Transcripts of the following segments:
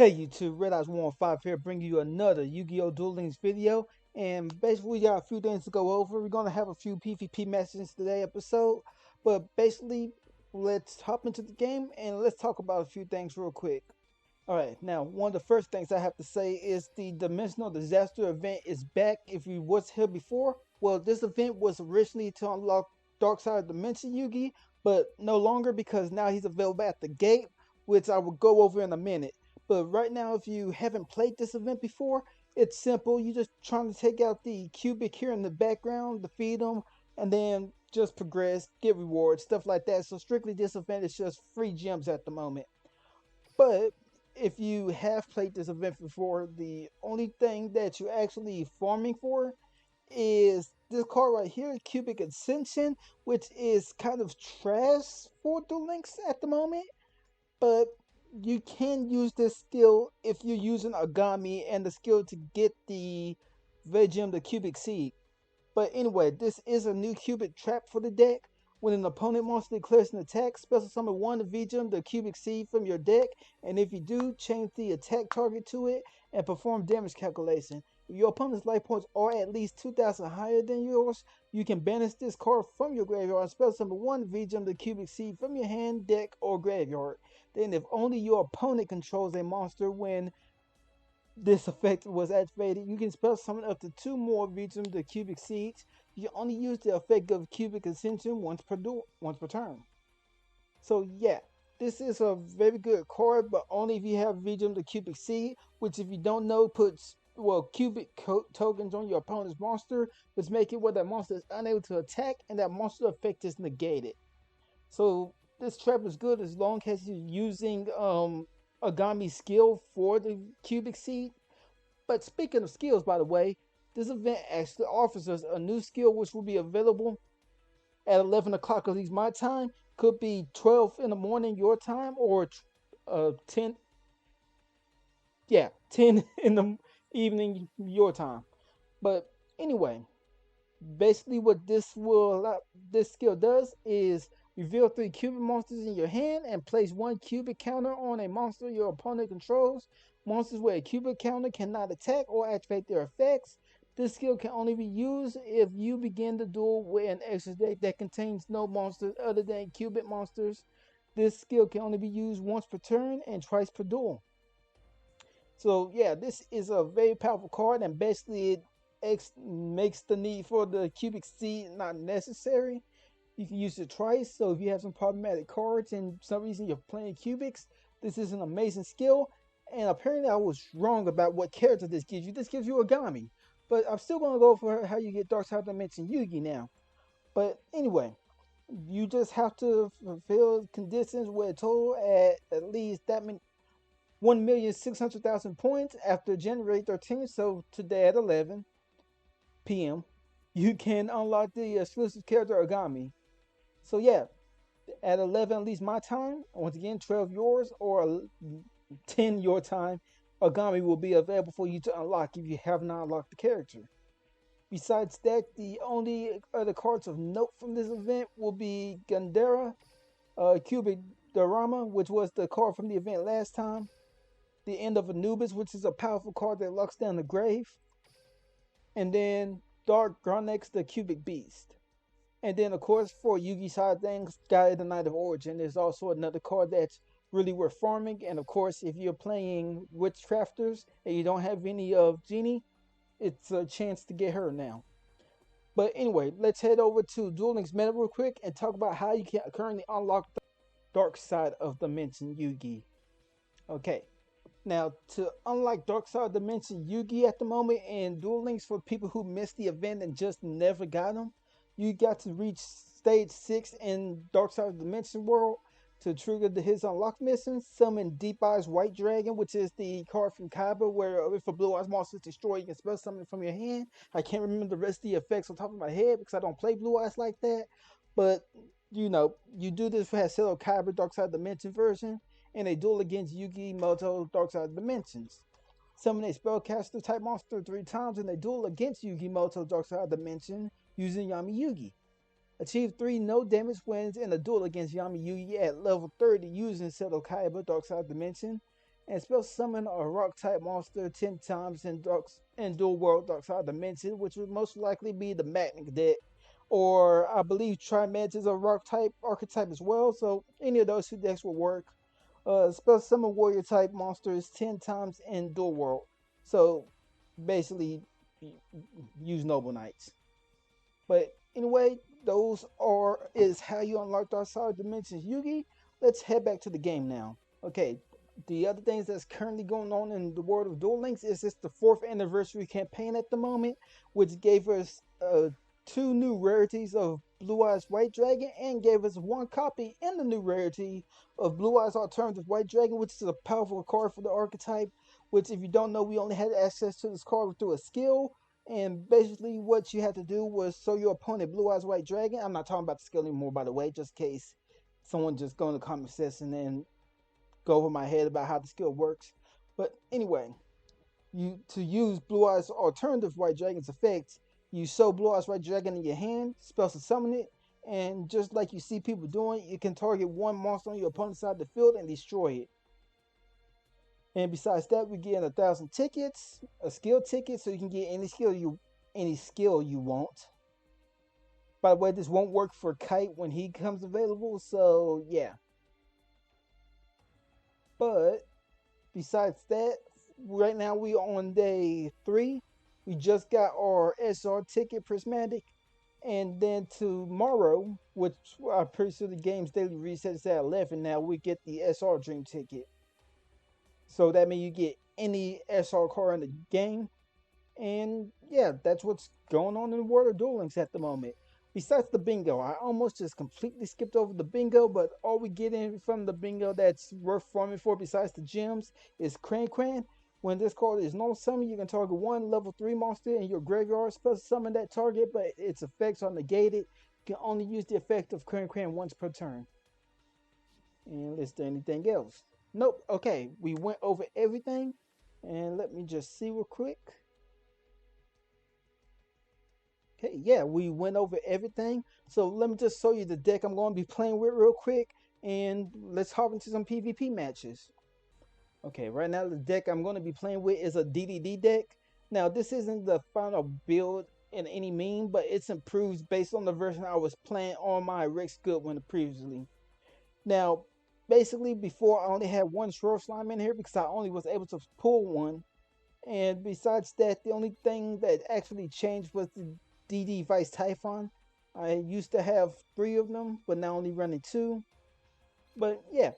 Hey YouTube, Red Eyes 115 here, bringing you another Yu-Gi-Oh! Duel Links video. And basically, we got a few things to go over. We're going to have a few PvP messages today episode. But basically, let's hop into the game and let's talk about a few things real quick. Alright, now, one of the first things I have to say is the Dimensional Disaster event is back. If you was here before, well, this event was originally to unlock Dark Side of Dimension Yugi, but no longer because now he's available at the gate, which I will go over in a minute. But right now, if you haven't played this event before, it's simple. You're just trying to take out the cubic here in the background, defeat them, and then just progress, get rewards, stuff like that. So strictly this event is just free gems at the moment. But if you have played this event before, the only thing that you're actually farming for is this card right here, Cubic Ascension, which is kind of trash for Duel Links at the moment. But you can use this skill if you're using Agami and the skill to get the red gem, the Cubic Seed. But anyway, this is a new cubic trap for the deck. When an opponent monster declares an attack, special summon one V-Gem, the cubic seed from your deck, and if you do, change the attack target to it and perform damage calculation. If your opponent's life points are at least 2,000 higher than yours, you can banish this card from your graveyard and special summon one V-Gem, the cubic seed from your hand, deck, or graveyard. Then if only your opponent controls a monster when this effect was activated, you can spell summon up to two more regions the cubic seeds. You only use the effect of cubic ascension once per turn. So yeah, this is a very good card, but only if you have region the cubic seed, which if you don't know puts cubic tokens on your opponent's monster, which make it where that monster is unable to attack and that monster effect is negated. So this trap is good as long as you're using agami skill for the cubic seed. But speaking of skills, by the way, this event actually offers us a new skill which will be available at 11 o'clock at least my time. Could be 12 in the morning your time or 10, yeah, 10 in the evening your time. But anyway, basically what this skill does is reveal three cubic monsters in your hand and place one cubic counter on a monster your opponent controls. Monsters with a cubic counter cannot attack or activate their effects. This skill can only be used if you begin the duel with an extra deck that contains no monsters other than cubic monsters. This skill can only be used once per turn and twice per duel. So yeah, this is a very powerful card, and basically it makes the need for the cubic seed not necessary. You can use it twice, so if you have some problematic cards and for some reason you're playing cubics, this is an amazing skill. And apparently I was wrong about what character this gives you. This gives you Agami. But I'm still going to go for how you get Dark Side Dimension Yugi now. But anyway, you just have to fulfill conditions with a total at least that many 1,600,000 points after January 13th. So today at 11 p.m., you can unlock the exclusive character Agami. So yeah, at 11 at least my time, once again 12 yours or 10 your time, Agami will be available for you to unlock if you have not unlocked the character. Besides that, the only other cards of note from this event will be Gandera, Cubic Dorama, which was the card from the event last time, the End of Anubis, which is a powerful card that locks down the grave, and then Dark Grunnex, the Cubic Beast. And then, of course, for Yugi side things, Guy the Knight of Origin is also another card that's really worth farming. And of course, if you're playing Witchcrafters and you don't have any of Genie, it's a chance to get her now. But anyway, let's head over to Duel Links Meta real quick and talk about how you can currently unlock the Dark Side of Dimension Yugi. Okay, now to unlock Dark Side Dimension Yugi at the moment in Duel Links for people who missed the event and just never got them, you got to reach stage 6 in Dark Side Dimension World to trigger his unlock mission. Summon Deep Eyes White Dragon, which is the card from Kaiba where if a Blue Eyes monster is destroyed, you can spell something from your hand. I can't remember the rest of the effects on top of my head because I don't play Blue Eyes like that. But you know, you do this for Haseo Kaiba Dark Side Dimension version in a duel against Yugi Moto Dark Side Dimensions. Summon a spellcaster type monster 3 times in a duel against Yugi Moto Dark Side Dimension using Yami Yugi. Achieve 3 no damage wins in a duel against Yami Yugi at level 30 using Seto Kaiba Dark Side Dimension. and spell summon a rock type monster 10 times in dual world dark side dimension, which would most likely be the Magnet deck. Or I believe Trimance is a rock type archetype as well, so any of those two decks will work. Spell summon warrior type monsters 10 times in dual world. So basically use noble knights. But anyway, those are is how you unlock Dark Side Dimensions Yugi. Let's head back to the game now. Okay, the other things that's currently going on in the world of Duel Links is it's the 4th anniversary campaign at the moment, which gave us 2 new rarities of Blue Eyes White Dragon and gave us 1 copy in the new rarity of Blue Eyes Alternative White Dragon, which is a powerful card for the archetype. Which, if you don't know, we only had access to this card through a skill, and basically, what you had to do was show your opponent Blue Eyes White Dragon. I'm not talking about the skill anymore, by the way, just in case someone just go in the comment section and go over my head about how the skill works. But anyway, you to use Blue Eyes Alternative White Dragon's effect, you show Blue Eyes White Dragon in your hand, spell to summon it, and just like you see people doing, you can target one monster on your opponent's side of the field and destroy it. And besides that, we get 1,000 tickets, a skill ticket, so you can get any skill you want. By the way, this won't work for Kite when he comes available, so yeah. But besides that, right now we on day 3. We just got our SR ticket prismatic, and then tomorrow, which I'm pretty sure the game's daily reset is at 11 now, we get the SR dream ticket. So that means you get any SR card in the game. And yeah, that's what's going on in the world of Duel Links at the moment. Besides the bingo, I almost just completely skipped over the bingo, but all we get in from the bingo that's worth farming for besides the gems is Cran Cran. When this card is normal summon, you can target one level 3 monster in your graveyard, special summon that target, but its effects are negated. You can only use the effect of Cran Cran once per turn. And is there anything else? Nope. Okay, we went over everything. And let me just see real quick. Okay, yeah, we went over everything. So let me just show you the deck I'm going to be playing with real quick. And let's hop into some PvP matches. Okay, right now the deck I'm going to be playing with is a DDD deck. Now, this isn't the final build in any mean, but it's improved based on the version I was playing on my Rex Goodwin previously. Now, basically, before I only had one Shroud Slime in here because I only was able to pull one. And besides that, the only thing that actually changed was the DD Vice Typhon. I used to have 3 of them, but now only running 2. But yeah,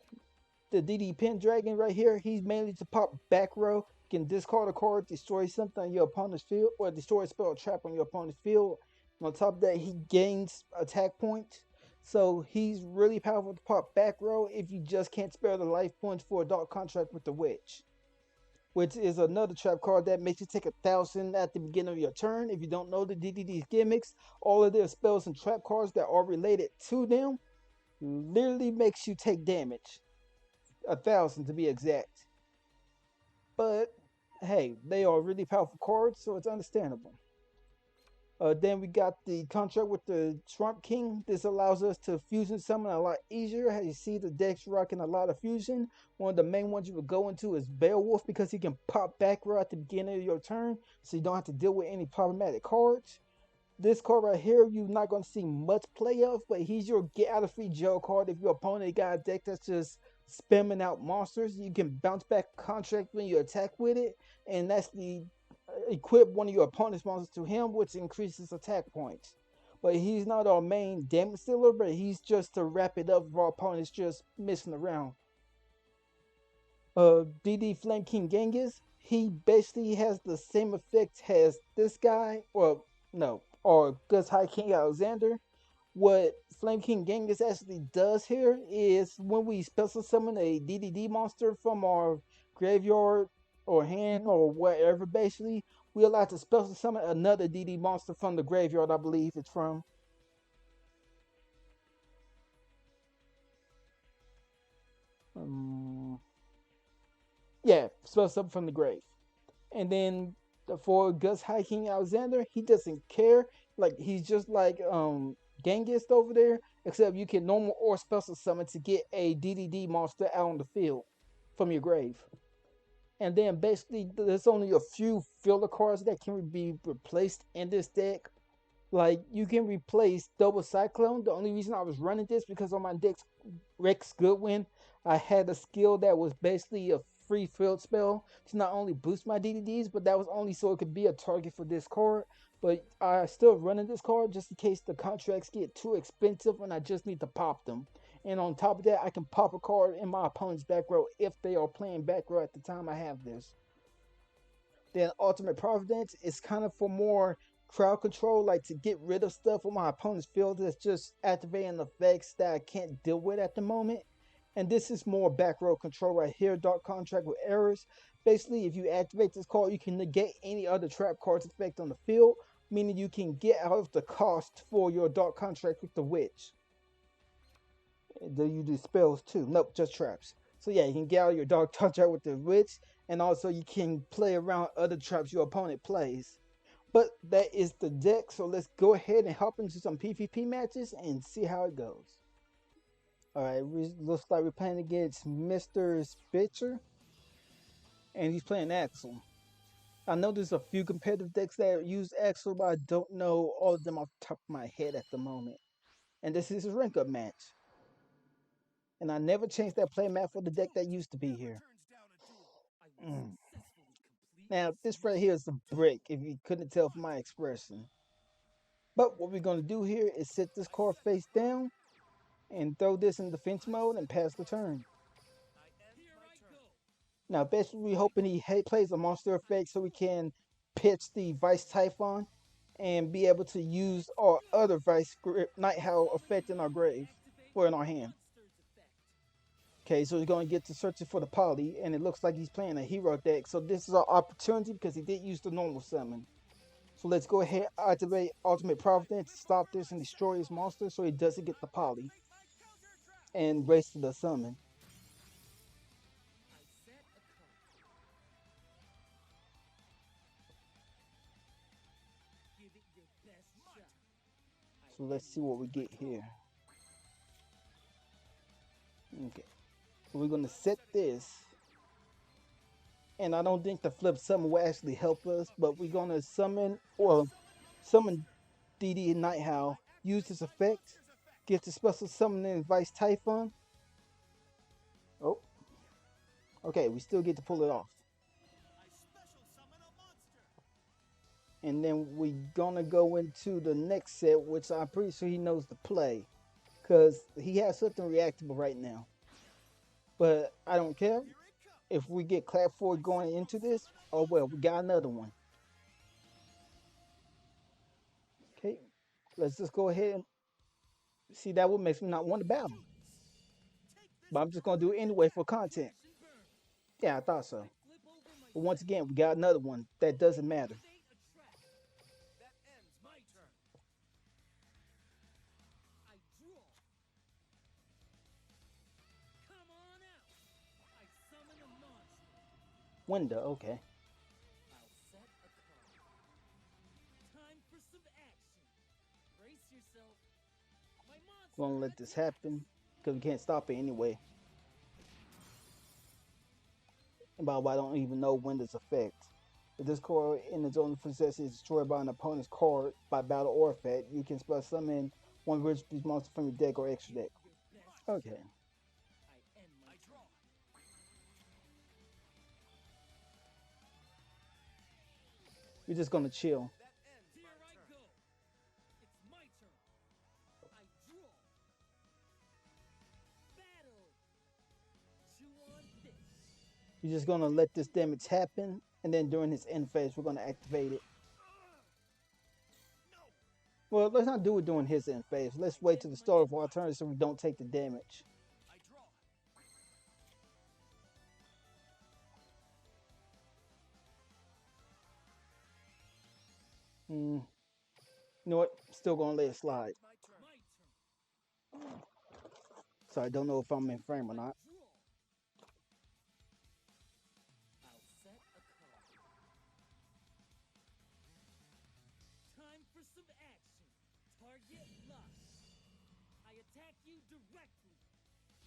the DD Pendragon right here, he's mainly to pop back row. You can discard a card, destroy something on your opponent's field, or destroy a spell or trap on your opponent's field. And on top of that, he gains attack points. So he's really powerful to pop back row if you just can't spare the life points for a dark contract with the witch. Which is another trap card that makes you take 1,000 at the beginning of your turn. If you don't know the DDD's gimmicks, all of their spells and trap cards that are related to them literally makes you take damage. 1,000 to be exact. But hey, they are really powerful cards, so it's understandable. Then we got the contract with the Swamp King. This allows us to fusion summon a lot easier. As you see, the deck's rocking a lot of fusion. One of the main ones you would go into is Beowulf because he can pop back row at the beginning of your turn, so you don't have to deal with any problematic cards. This card right here, you're not going to see much play of, but he's your get out of free jail card. If your opponent got a deck that's just spamming out monsters, you can bounce back contract when you attack with it, and that's the equip one of your opponent's monsters to him, which increases attack points. But he's not our main damage dealer, but he's just to wrap it up if our opponent's just messing around. DD Flame King Genghis, he basically has the same effect as this guy, or no, or Gus High King Alexander. What Flame King Genghis actually does here is when we special summon a DDD monster from our graveyard or hand or whatever, basically, we allow to special summon another DD monster from the graveyard, I believe it's from. Yeah, special summon from the grave. And then for Gus High King Alexander, he doesn't care. Like, he's just like Genghis over there, except you can normal or special summon to get a DDD monster out on the field from your grave. And then basically, there's only a few filler cards that can be replaced in this deck. Like you can replace Double Cyclone. The only reason I was running this because on my deck's Rex Goodwin, I had a skill that was basically a free field spell to not only boost my DDDs, but that was only so it could be a target for this card. But I still running this card just in case the contracts get too expensive and I just need to pop them. And on top of that, I can pop a card in my opponent's back row if they are playing back row at the time I have this. Then Ultimate Providence is kind of for more crowd control, like to get rid of stuff on my opponent's field that's just activating effects that I can't deal with at the moment. And this is more back row control right here, Dark Contract with errors. Basically, if you activate this card, you can negate any other trap card's effect on the field, meaning you can get out of the cost for your Dark Contract with the Witch. Do you do spells too? Nope, just traps. So yeah, you can get out your Dark Contract with the Witch, and also you can play around other traps your opponent plays. But that is the deck, so let's go ahead and hop into some PvP matches and see how it goes. Alright, looks like we're playing against Mr. Spitzer, and he's playing Axel. I know there's a few competitive decks that use Axel, but I don't know all of them off the top of my head at the moment. And this is a rank up match. And I never changed that play map for the deck that used to be here. Now, this right here is a brick, if you couldn't tell from my expression. But what we're going to do here is set this card face down and throw this in defense mode and pass the turn. Now, basically, we're hoping he plays a monster effect so we can pitch the Vice Typhon and be able to use our other Vice Night Howl effect in our grave, or in our hand. Okay, so he's going to get to searching for the poly, and it looks like he's playing a hero deck. So this is our opportunity because he did use the normal summon. So let's go ahead and activate Ultimate Providence to stop this and destroy his monster so he doesn't get the poly. And race to the summon. So let's see what we get here. Okay. So we're going to set this. And I don't think the flip summon will actually help us, but we're going to summon DD Night Howl, use this effect, get the special summoning Vice Typhon. Oh. Okay, we still get to pull it off. And then we're going to go into the next set, which I'm pretty sure he knows the play, because he has something reactable right now. But I don't care. If we get clap for going into this, oh well, we got another one. Okay, let's just go ahead and see. That would make me not want to battle, but I'm just gonna do it anyway for content. Yeah, I thought so. But once again, we got another one. That doesn't matter. Window, okay. Gonna let this happen because we can't stop it anyway. And by the way, I don't even know Window's effect. If this card in its own possession is destroyed by an opponent's card by battle or effect, you can spell summon one of these monsters from your deck or extra deck. Okay. We're just gonna chill. We're just gonna let this damage happen, and then during his end phase, we're gonna activate it. Well, let's not do it during his end phase. Let's wait to the start of our turn so we don't take the damage. You know what? Still gonna let it slide. So I don't know if I'm in frame or not.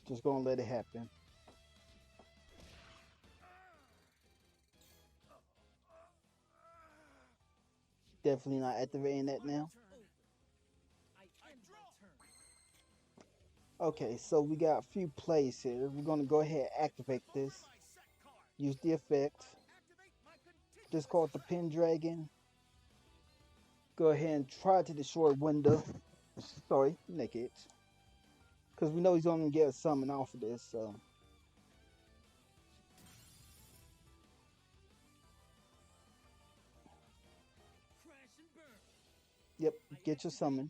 Just gonna let it happen. Definitely not activating that now. Okay, so we got a few plays here. We're gonna go ahead and activate this. Use the effect. Discard the Pendragon. Go ahead and try to destroy window. Sorry, naked. Because we know he's gonna get a summon off of this, so. Yep, get your summon.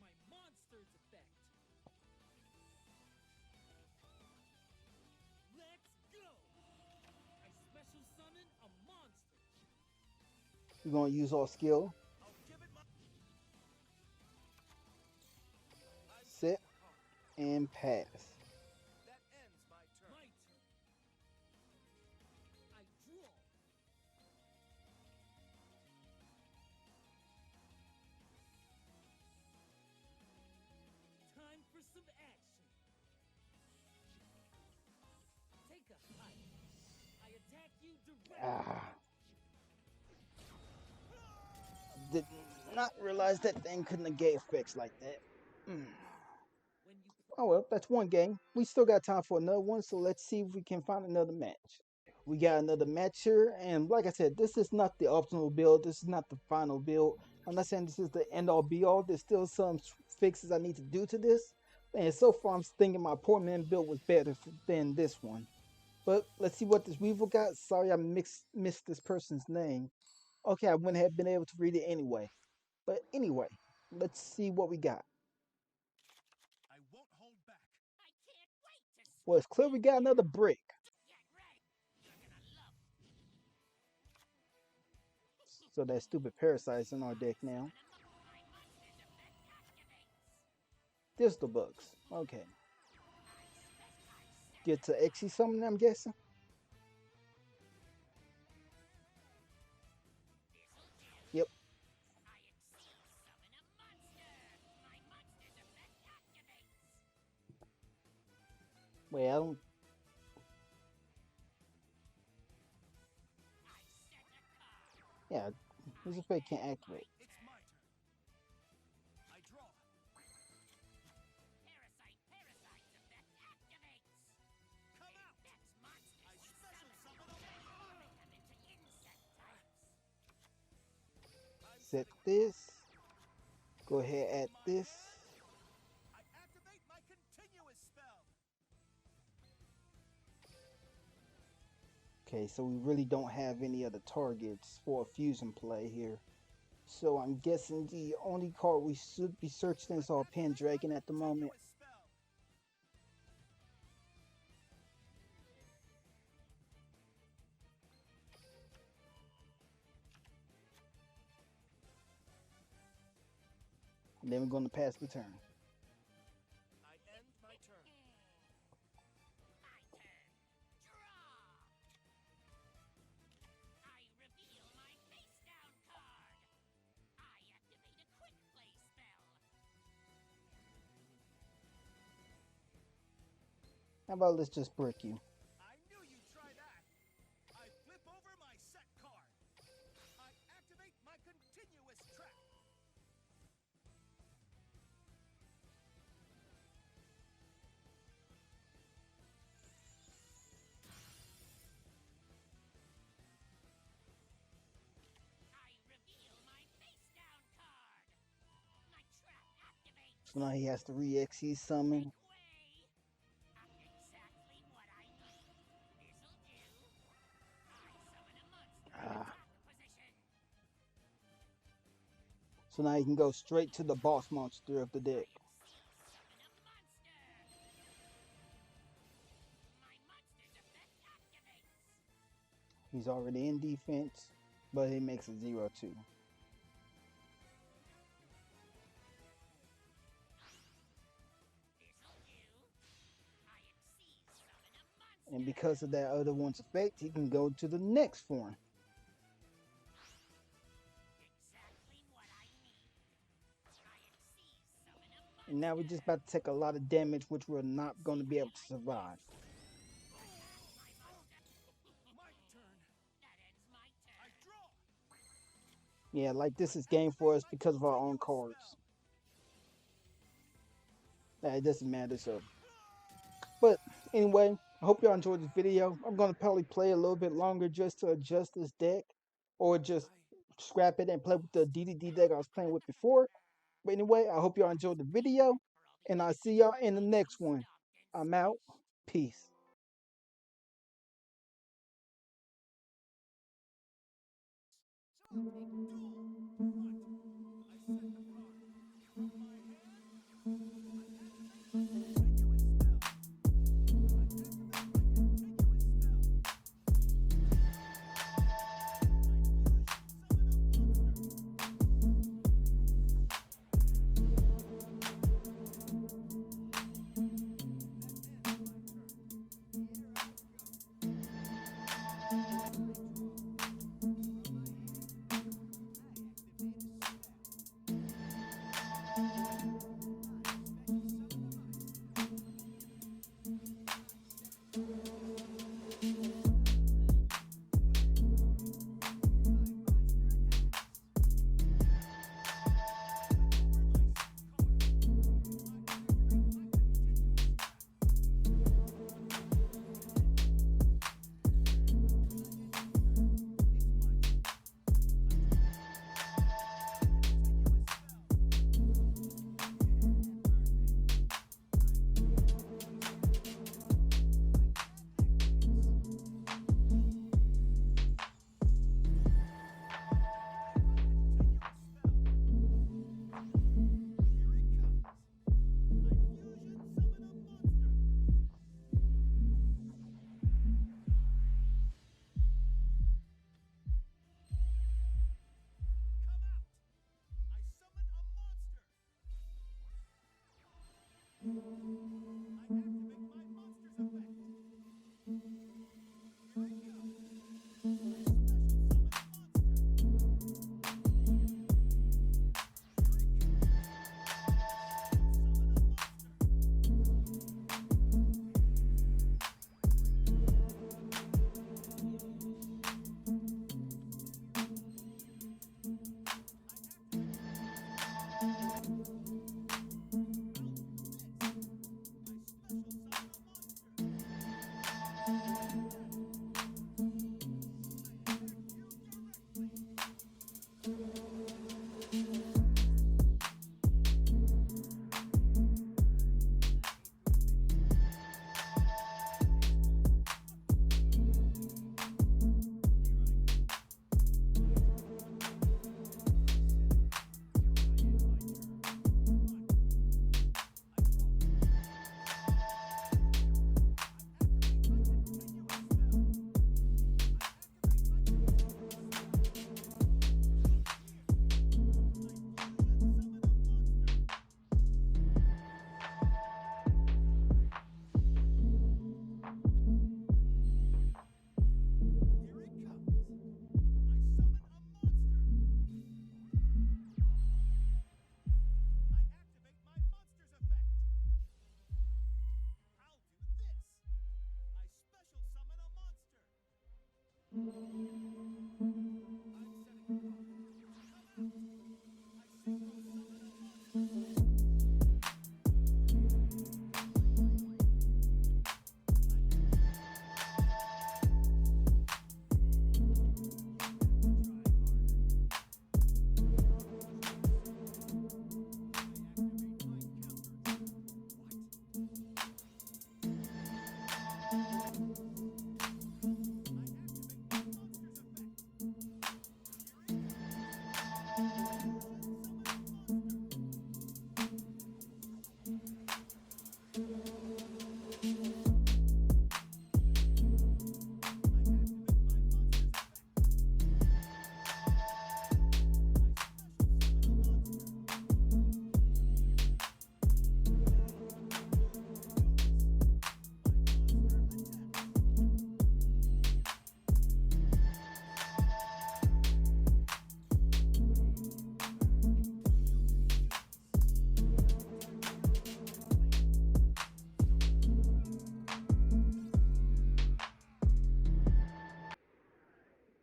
We're gonna use our skill. Sit and pass. Ah. Did not realize that thing could negate effects like that. Mm. Oh well, that's one game. We still got time for another one, so let's see if we can find another match. We got another match here, and like I said, this is not the optimal build. This is not the final build. I'm not saying this is the end all be all. There's still some fixes I need to do to this, and so far I'm thinking my poor man build was better than this one. But let's see what this Weevil got. Sorry I missed this person's name. Okay, I wouldn't have been able to read it anyway. But anyway, let's see what we got. Well, it's clear we got another brick. So that stupid parasite's in our deck now. Distal bugs. Okay. Get to Xe summon, I'm guessing. Yep. Wait, I don't. Yeah, this effect can't activate. Set this. Go ahead, add this. Okay, so we really don't have any other targets for a fusion play here. So I'm guessing the only card we should be searching is our Pendragon at the moment. And then we're going to pass the turn. How about let's just brick you? So now he has to re-Xe summon. Ah. So now he can go straight to the boss monster of the deck. He's already in defense, but he makes a 0-2. And because of that other one's effect, he can go to the next form. And now we're just about to take a lot of damage, which we're not going to be able to survive. Yeah, like this is game for us because of our own cards. It doesn't matter. So, but anyway, I hope y'all enjoyed this video. I'm gonna probably play a little bit longer just to adjust this deck, or just scrap it and play with the DDD deck I was playing with before. But anyway, I hope y'all enjoyed the video, and I'll see y'all in the next one. I'm out. Peace.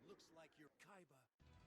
Looks like your Kaiba